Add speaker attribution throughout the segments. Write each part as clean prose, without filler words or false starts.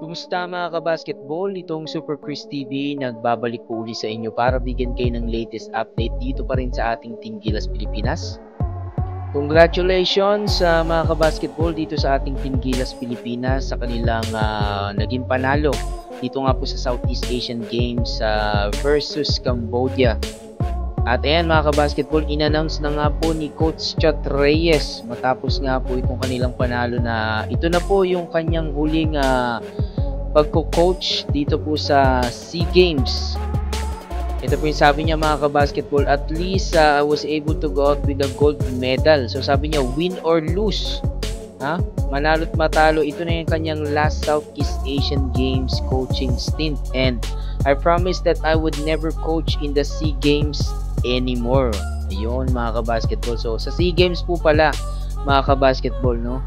Speaker 1: Kumusta mga kabasketball? Itong Super Chris TV nagbabalik po uli sa inyo para bigyan kayo ng latest update dito pa rin sa ating Team Gilas Pilipinas. Congratulations sa mga kabasketball dito sa ating Team Gilas Pilipinas sa kanilang naging panalo dito nga po sa Southeast Asian Games versus Cambodia. At ayan mga kabasketball, in-announce na nga po ni Coach Chat Reyes matapos nga po itong kanilang panalo na ito na po yung kanyang huling pagko-coach dito po sa SEA Games. Ito po yung sabi niya mga kabasketball, at least I was able to go out with a gold medal. So sabi niya, win or lose, manalo't matalo, ito na yung kanyang last Southeast Asian Games coaching stint. And I promised that I would never coach in the SEA Games anymore. Ayun mga kabasketball. So sa SEA Games po pala mga kabasketball, no?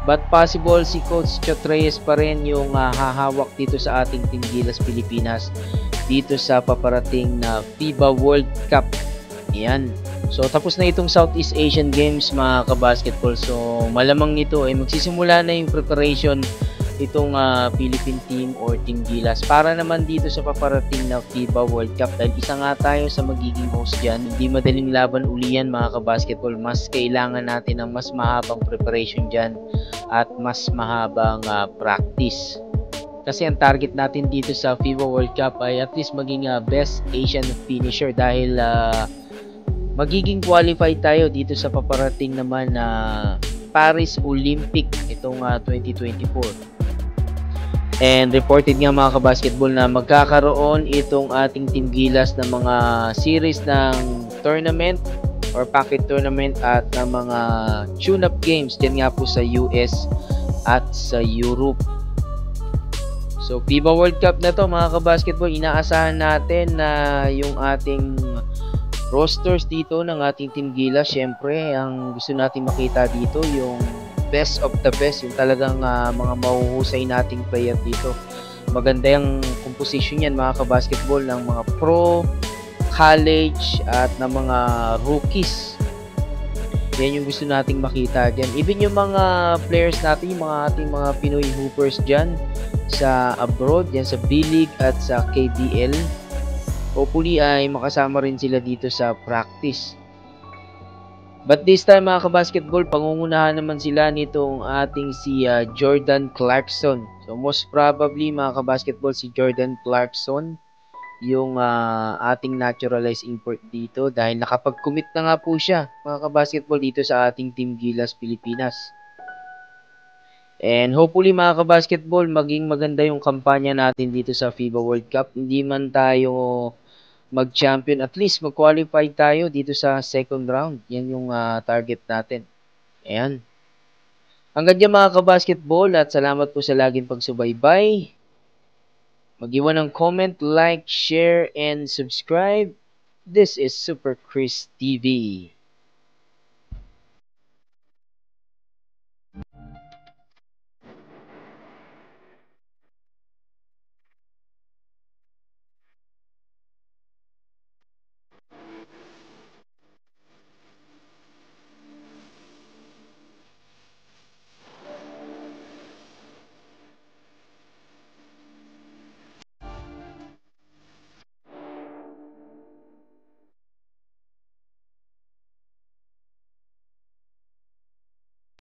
Speaker 1: But possible si Coach Chat Reyes pa rin yung hahawak dito sa ating Team Gilas Pilipinas dito sa paparating na FIBA World Cup. Ayan. So tapos na itong Southeast Asian Games mga kabasketball. So malamang nito ay magsisimula na yung preparation itong Philippine team or Team Gilas para naman dito sa paparating na FIBA World Cup, dahil isa nga tayo sa magiging host dyan. Hindi madaling laban uli yan mga kabasketball. Mas kailangan natin ng mas mahabang preparation dyan at mas mahabang practice, kasi ang target natin dito sa FIBA World Cup ay at least maging best Asian finisher, dahil magiging qualified tayo dito sa paparating naman na Paris Olympic itong 2024. And reported nga mga kabasketball na magkakaroon itong ating Team Gilas ng mga series ng tournament or packet tournament at ng mga tune-up games dyan nga po sa US at sa Europe. So FIBA World Cup na to mga kabasketball, inaasahan natin na yung ating rosters dito ng ating Team Gilas, syempre ang gusto natin makita dito yung best of the best, yung talagang mga mahuhusay nating player dito. Maganda yung composition yan mga kabasketball ng mga pro, college at ng mga rookies. Yan yung gusto nating makita dyan. Even yung mga players natin, yung mga ating mga Pinoy hoopers dyan sa abroad, yan sa B-League at sa KBL, hopefully ay makasama rin sila dito sa practice. But this time mga kabasketball, pangungunahan naman sila nitong ating si Jordan Clarkson. So most probably mga kabasketball, si Jordan Clarkson yung ating naturalized import dito, dahil nakapag-commit na nga po siya mga kabasketball dito sa ating Team Gilas Pilipinas. And hopefully mga kabasketball, maging maganda yung kampanya natin dito sa FIBA World Cup. Hindi man tayo mag-champion, at least mag-qualify tayo dito sa second round. Yan yung target natin. Ayan. Hanggang dyan mga kabasketball, at salamat po sa laging pagsubaybay. Mag-iwan ng comment, like, share, and subscribe. This is Super Chris TV.